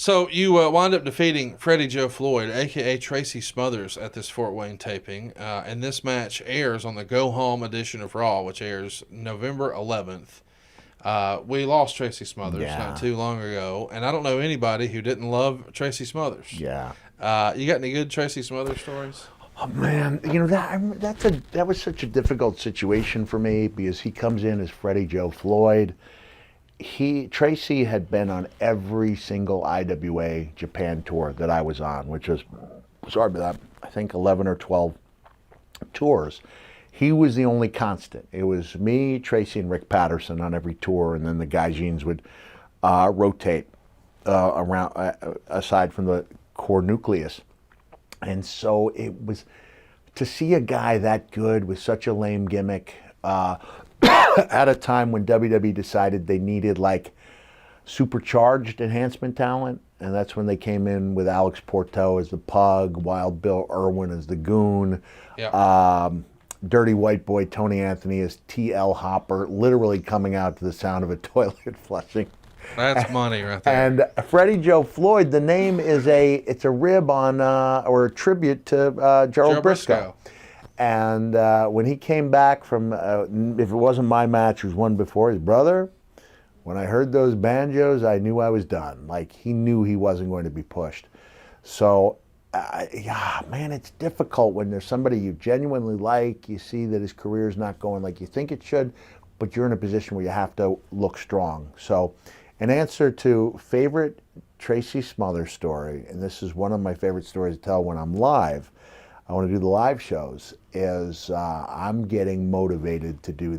So you wind up defeating Freddie Joe Floyd, a.k.a. Tracy Smothers, at this Fort Wayne taping. And this match airs on the Go Home edition of Raw, which airs November 11th. We lost Tracy Smothers not too long ago, and I don't know anybody who didn't love Tracy Smothers. Yeah. You got any good Tracy Smothers stories? Oh man, that was such a difficult situation for me because he comes in as Freddie Joe Floyd. Tracy had been on every single IWA Japan tour that I was on, which was, sorry about that, I think 11 or 12 tours. He was the only constant. It was me, Tracy, and Rick Patterson on every tour, and then the Gaijins would rotate around, aside from the core nucleus. And so it was, to see a guy that good with such a lame gimmick, at a time when WWE decided they needed like supercharged enhancement talent, and that's when they came in with Alex Porto as the Pug, Wild Bill Irwin as the Goon, Dirty White Boy Tony Anthony as TL Hopper, literally coming out to the sound of a toilet flushing. That's money right there. And Freddie Joe Floyd, the name is it's a rib on or a tribute to Gerald Briscoe. And when he came back from, if it wasn't my match, it was one before his brother, when I heard those banjos, I knew I was done. Like, he knew he wasn't going to be pushed. So, man, it's difficult when there's somebody you genuinely like, you see that his career is not going like you think it should, but you're in a position where you have to look strong. So, in answer to favorite Tracy Smothers story, and this is one of my favorite stories to tell when I'm live, I want to do the live shows, is I'm getting motivated to do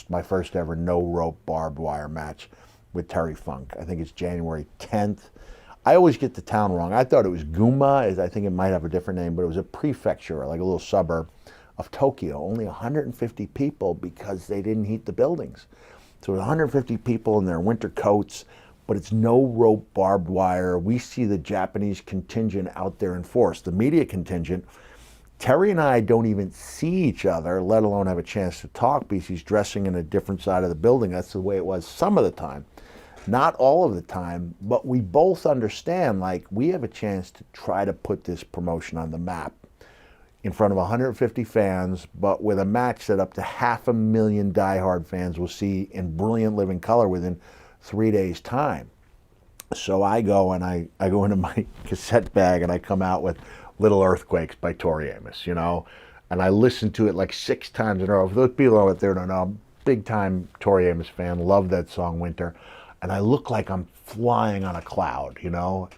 my first ever no rope barbed wire match with Terry Funk. I think it's January 10th. I always get the town wrong. I thought it was Guma. I think it might have a different name, but it was a prefecture, like a little suburb of Tokyo. Only 150 people because they didn't heat the buildings. So it was 150 people in their winter coats, but it's no rope barbed wire. We see the Japanese contingent out there in force, the media contingent. Terry and I don't even see each other, let alone have a chance to talk, because he's dressing in a different side of the building. That's the way it was some of the time. Not all of the time, but we both understand, like, we have a chance to try to put this promotion on the map in front of 150 fans, but with a match that up to 500,000 diehard fans will see in brilliant living color within 3 days' time. So I go and I go into my cassette bag and I come out with Little Earthquakes by Tori Amos, and I listened to it like 6 times in a row. For those people out there who don't know, I'm a big time Tori Amos fan, love that song Winter, and I look like I'm flying on a cloud,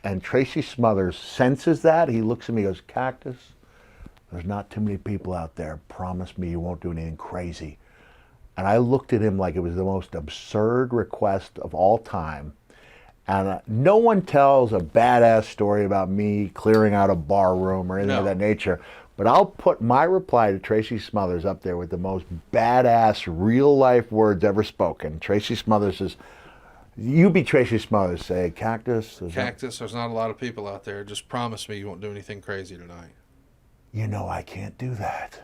and Tracy Smothers senses that. He looks at me and goes, "Cactus, there's not too many people out there. Promise me you won't do anything crazy." And I looked at him like it was the most absurd request of all time. And no one tells a badass story about me clearing out a bar room or anything of that nature. But I'll put my reply to Tracy Smothers up there with the most badass real-life words ever spoken. Tracy Smothers says, you be Tracy Smothers, say, "Cactus. There's not a lot of people out there. Just promise me you won't do anything crazy tonight." I can't do that.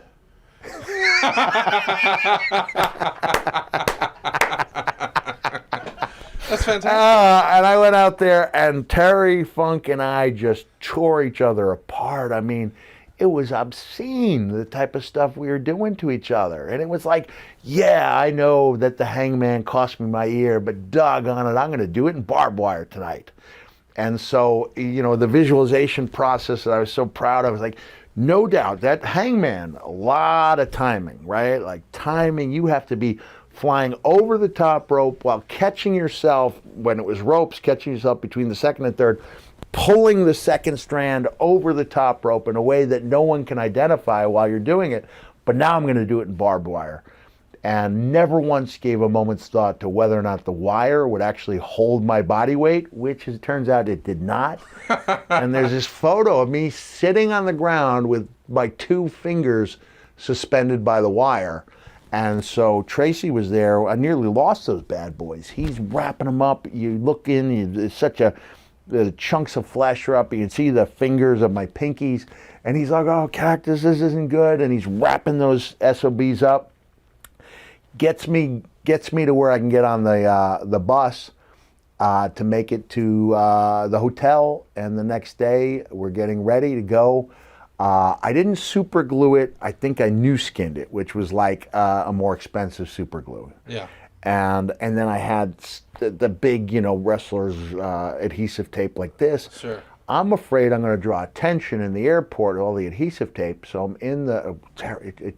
That's fantastic. And I went out there, and Terry Funk and I just tore each other apart. I mean, it was obscene, the type of stuff we were doing to each other. And it was like, yeah, I know that the hangman cost me my ear, but doggone it, I'm going to do it in barbed wire tonight. And so, the visualization process that I was so proud of, was like, no doubt, that hangman, a lot of timing, right? Like timing, you have to be flying over the top rope while catching yourself, when it was ropes, catching yourself between the second and third, pulling the second strand over the top rope in a way that no one can identify while you're doing it. But now I'm going to do it in barbed wire. And never once gave a moment's thought to whether or not the wire would actually hold my body weight, which it turns out it did not. And there's this photo of me sitting on the ground with my 2 fingers suspended by the wire. And so Tracy was there. I nearly lost those bad boys. He's wrapping them up. You look in, it's such the chunks of flesh are up. You can see the fingers of my pinkies. And he's like, "Oh, Cactus, this isn't good." And he's wrapping those SOBs up. Gets me to where I can get on the bus. to make it to the hotel, and the next day we're getting ready to go. I didn't super glue it. I think I new skinned it, which was like a more expensive super glue. Yeah. And then I had the big, wrestlers adhesive tape like this. Sure. I'm afraid I'm going to draw attention in the airport with all the adhesive tape. So I'm in the,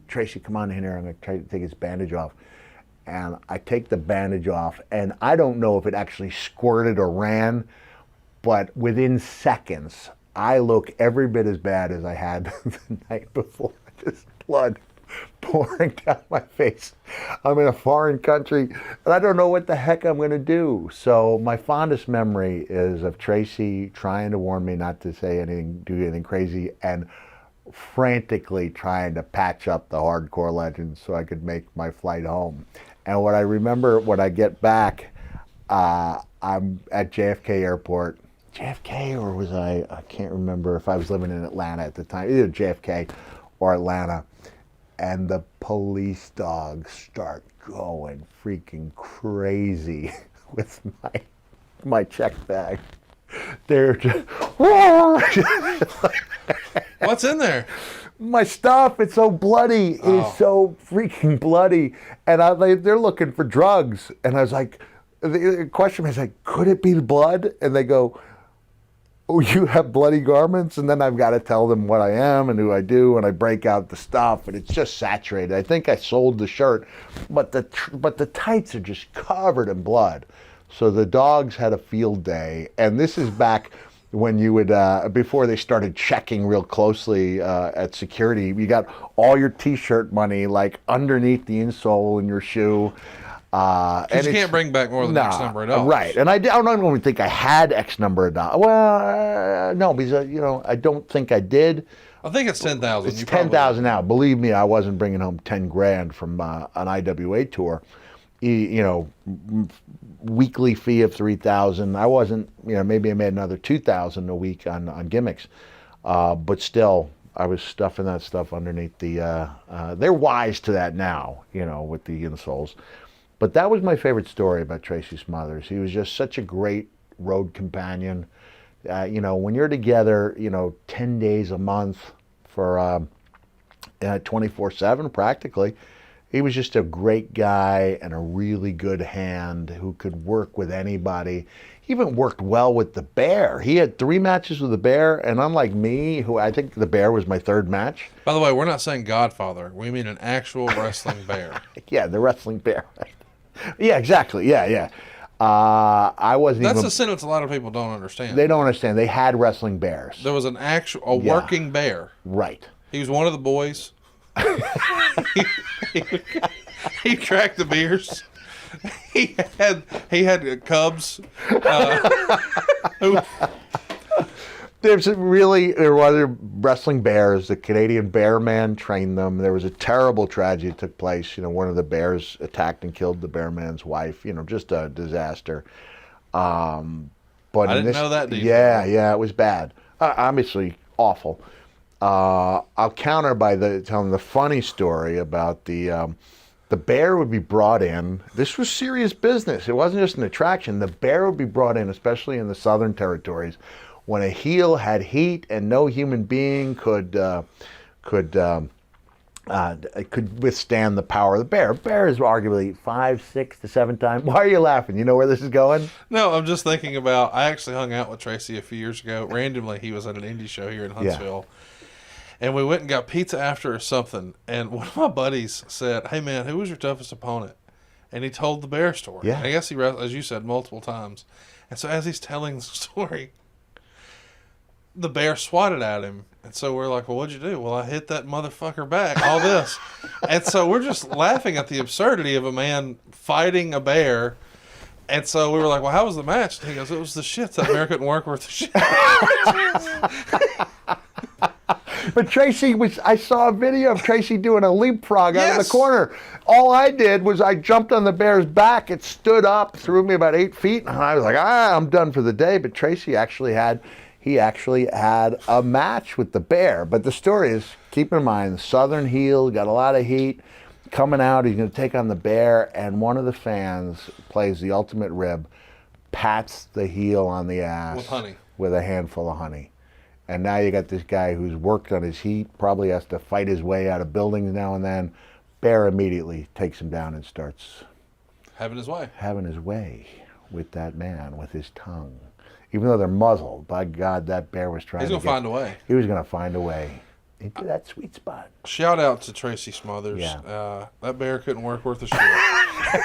Tracy, come on in here. I'm going to try to take his bandage off. And I take the bandage off, and I don't know if it actually squirted or ran, but within seconds, I look every bit as bad as I had the night before. Just blood pouring down my face. I'm in a foreign country, and I don't know what the heck I'm going to do. So my fondest memory is of Tracy trying to warn me not to say anything, do anything crazy, and frantically trying to patch up the hardcore legends so I could make my flight home. And what I remember when I get back, I'm at JFK Airport. JFK, or was I can't remember if I was living in Atlanta at the time, either JFK or Atlanta. And the police dogs start going freaking crazy with my check bag. They're just, what's in there? My stuff. It's so bloody. It's so freaking bloody. And they're looking for drugs. And I was like, the question is like, could it be the blood? And they go, oh, you have bloody garments? And then I've got to tell them what I am and who I do, and I break out the stuff, and it's just saturated. I think I sold the shirt, but the tights are just covered in blood. So the dogs had a field day, and this is back when you would, before they started checking real closely at security, you got all your t-shirt money like underneath the insole in your shoe. And you can't bring back more than X number of dollars. Right. And I don't even think I had X number of dollars. Well, no, because, I don't think I did. I think it's 10,000. It's 10,000 now. Believe me, I wasn't bringing home 10 grand from an IWA tour. Weekly fee of 3,000. I wasn't, maybe I made another 2,000 a week on gimmicks. But still, I was stuffing that stuff underneath the, they're wise to that now, with the insoles. But that was my favorite story about Tracy Smothers. He was just such a great road companion. When you're together, 10 days a month for 24/7 practically, he was just a great guy and a really good hand who could work with anybody. He even worked well with the Bear. He had 3 matches with the Bear, and unlike me, who I think the Bear was my 3rd match. By the way, we're not saying Godfather. We mean an actual wrestling bear. Yeah, the wrestling bear. Yeah, exactly. Yeah. I wasn't That's even... a sentence a lot of people don't understand. They don't understand. They had wrestling bears. There was an actual working bear. Right. He was one of the boys. he tracked the beers. He had cubs. There were other wrestling bears. The Canadian Bear Man trained them. There was a terrible tragedy that took place. One of the bears attacked and killed the Bear Man's wife. Just a disaster. But I didn't know that detail. Yeah, it was bad. Obviously awful. I'll counter by telling the funny story about the bear would be brought in. This was serious business. It wasn't just an attraction. The bear would be brought in, especially in the southern territories, when a heel had heat and no human being could withstand the power of the bear. Bear is arguably 5, 6 to 7 times. Why are you laughing? You know where this is going? No, I'm just thinking about, I actually hung out with Tracy a few years ago. Randomly, he was at an indie show here in Huntsville. Yeah. And we went and got pizza after or something. And one of my buddies said, hey, man, who was your toughest opponent? And he told the bear story. Yeah. I guess he wrestled, as you said, multiple times. And so as he's telling the story, the bear swatted at him. And so we're like, well, what'd you do? Well, I hit that motherfucker back, all this. And so we're just laughing at the absurdity of a man fighting a bear. And so we were like, well, how was the match? And he goes, it was the shit. That bear couldn't work worth the shit. But Tracy I saw a video of Tracy doing a leapfrog out of the corner. All I did was I jumped on the bear's back. It stood up, threw me about 8 feet, and I was like, I'm done for the day. But Tracy actually had a match with the bear. But the story is, keep in mind, Southern heel, got a lot of heat. Coming out, he's going to take on the bear, and one of the fans plays the ultimate rib, pats the heel on the ass With honey. with a handful of honey. And now you got this guy who's worked on his heat, probably has to fight his way out of buildings now and then. Bear immediately takes him down and starts having his way with that man, with his tongue. Even though they're muzzled, by God, that bear was trying He's going to find a way. He was going to find a way into that sweet spot. Shout out to Tracy Smothers. Yeah. That bear couldn't work worth a shit.